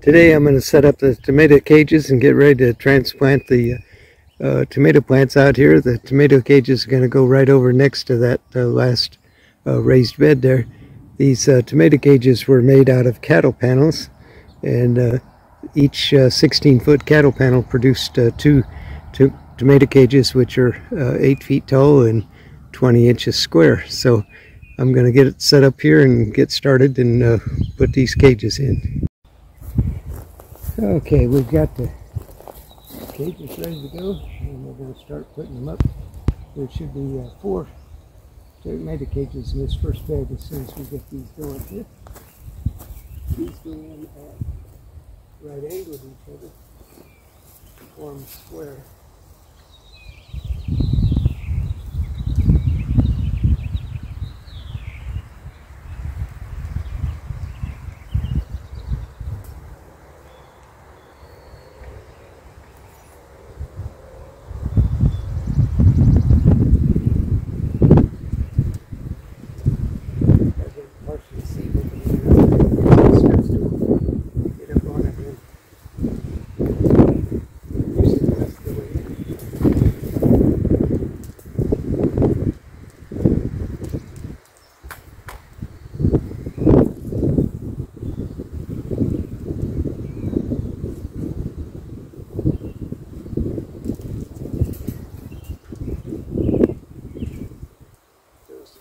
Today I'm going to set up the tomato cages and get ready to transplant the tomato plants out here. The tomato cages are going to go right over next to that last raised bed there. These tomato cages were made out of cattle panels, and each 16-foot cattle panel produced two tomato cages, which are 8 feet tall and 20 inches square. So I'm going to get it set up here and get started and put these cages in. Okay, we've got the cages ready to go, and we're going to start putting them up. There should be 4 tomato cages in this first bed as soon as we get these going here. These go in at right angles to each other to form a square.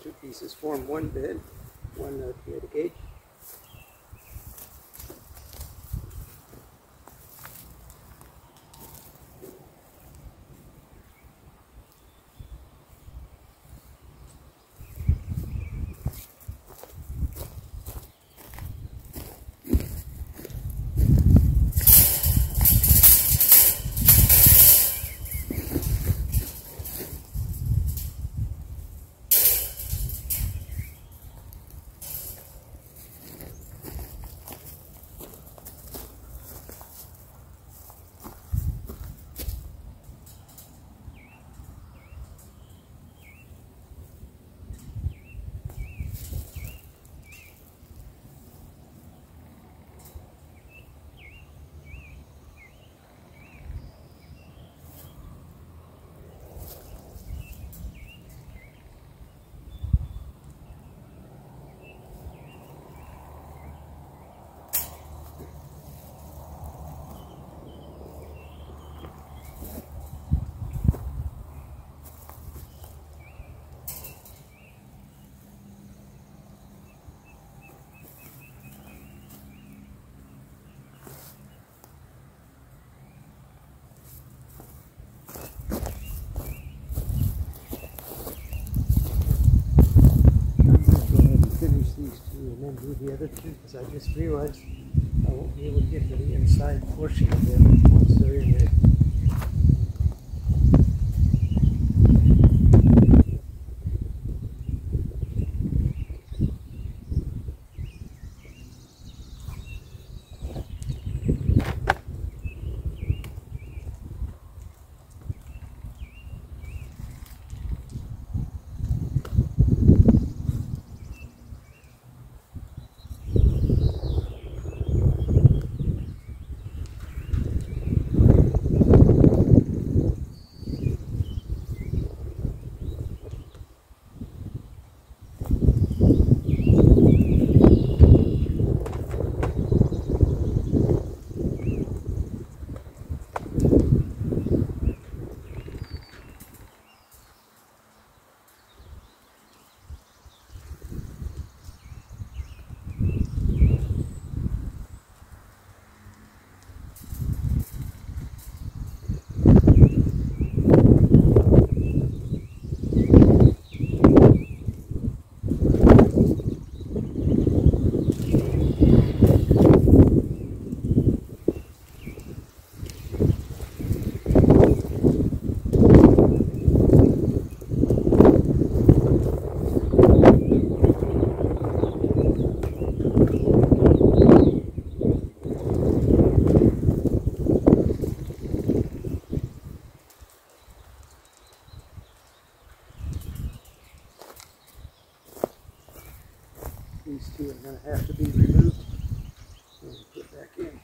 Two pieces form one bed, one tomato cage. And then do the other two, because I just realized I won't be able to get to the inside portion of them once they're in there. These two are going to have to be removed and put back in.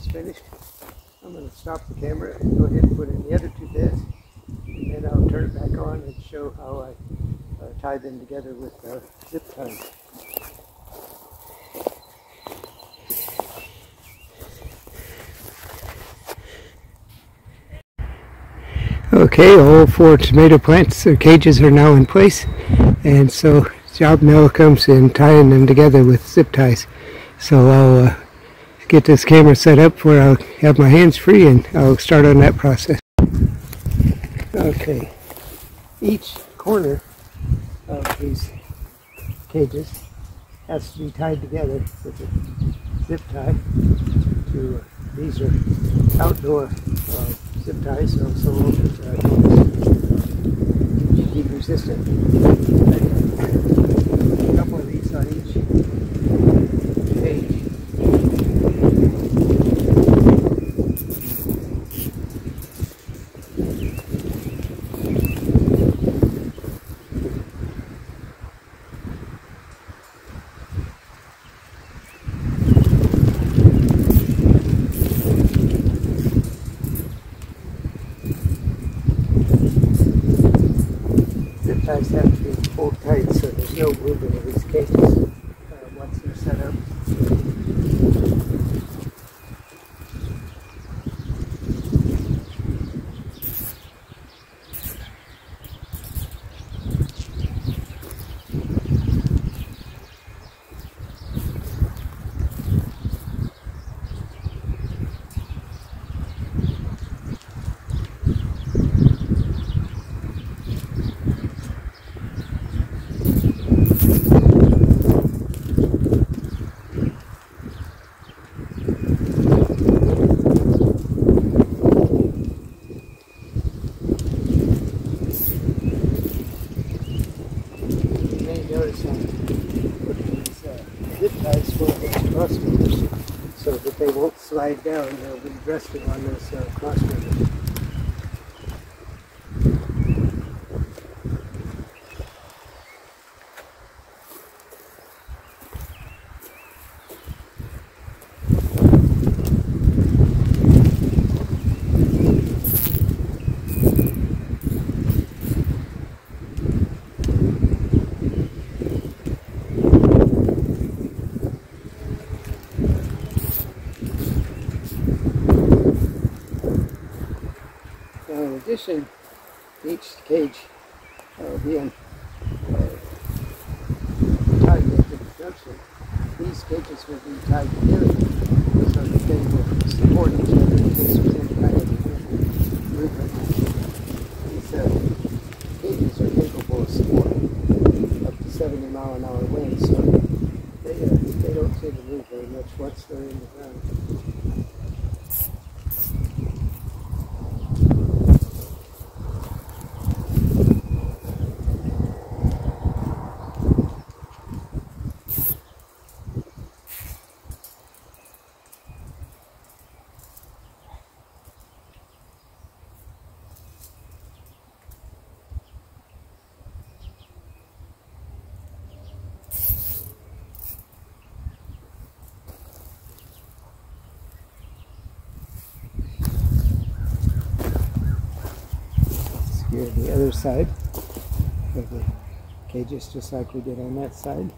is finished. I'm going to stop the camera and go ahead and put in the other two beds, and then I'll turn it back on and show how I tie them together with zip ties. Okay, all 4 tomato plants or cages are now in place, and so the job now comes in tying them together with zip ties. So I'll get this camera set up where I'll have my hands free, and I'll start on that process. Okay, each corner of these cages has to be tied together with a zip tie. These are outdoor zip ties, so heat resistant. A couple of these on each cage. Ties have to be pulled tight so there's no movement of these cages once they're set up. Zip ties for those cross members so that they won't slide down. They'll be resting on those cross members. In addition, each cage being tied at the junction, these cages will be tied together so that they will support each other in case there's any kind of movement. These cages are capable of supporting up to 70-mile-an-hour winds, so they don't seem to move very much once they're in the ground. Here the other side of the cages, just like we did on that side.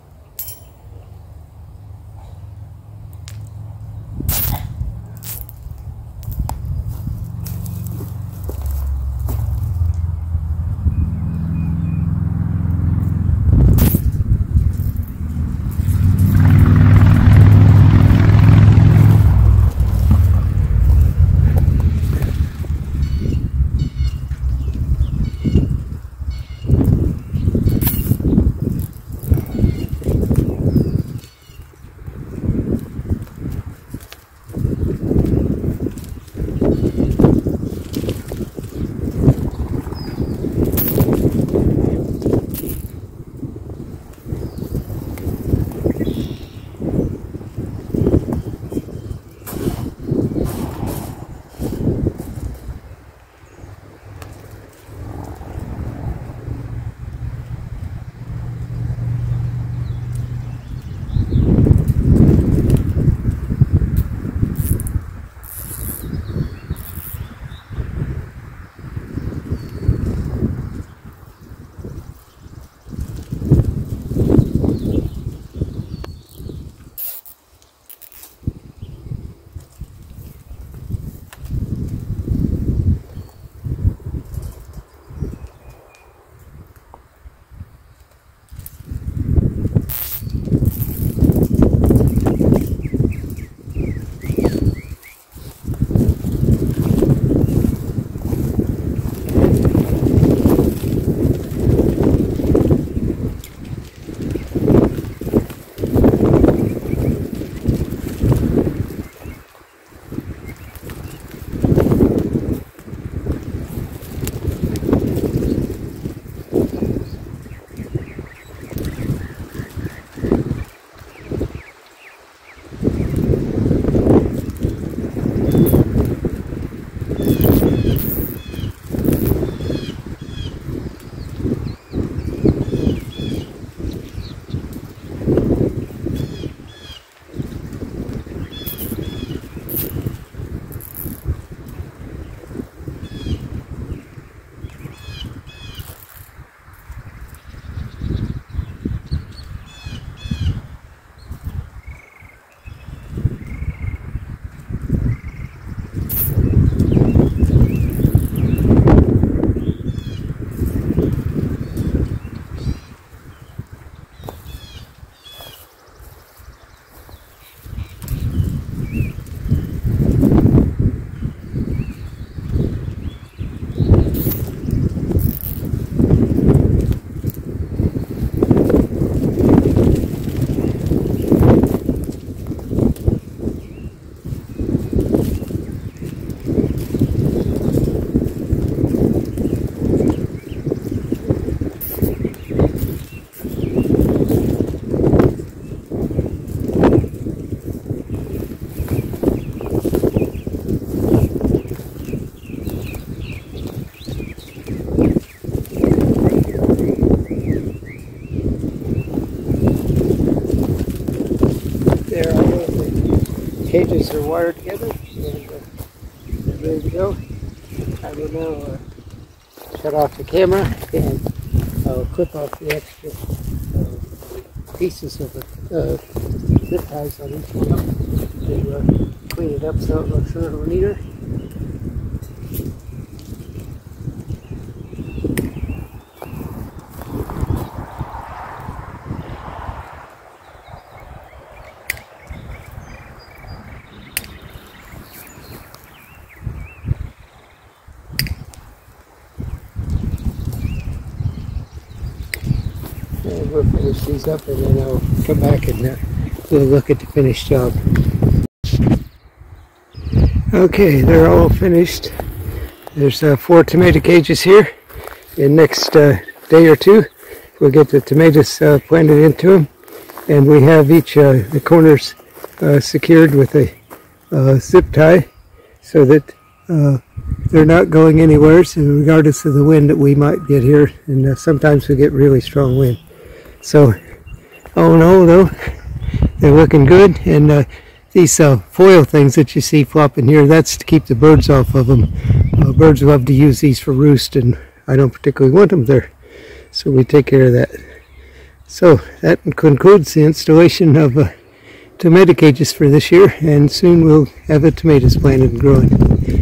cages are wired together and they're ready to go. I will now shut off the camera and I'll clip off the extra pieces of the zip ties on each one to clean it up so it looks a little neater. And we'll finish these up and then I'll come back and we'll look at the finished job. Okay, they're all finished. There's 4 tomato cages here. In next day or two we'll get the tomatoes planted into them, and we have each the corners secured with a zip tie so that they're not going anywhere, so regardless of the wind that we might get here, and sometimes we get really strong wind. So all in all though, they're looking good, and these foil things that you see flopping here, that's to keep the birds off of them. Birds love to use these for roost, and I don't particularly want them there, so we take care of that. So that concludes the installation of tomato cages for this year, and soon we'll have the tomatoes planted and growing.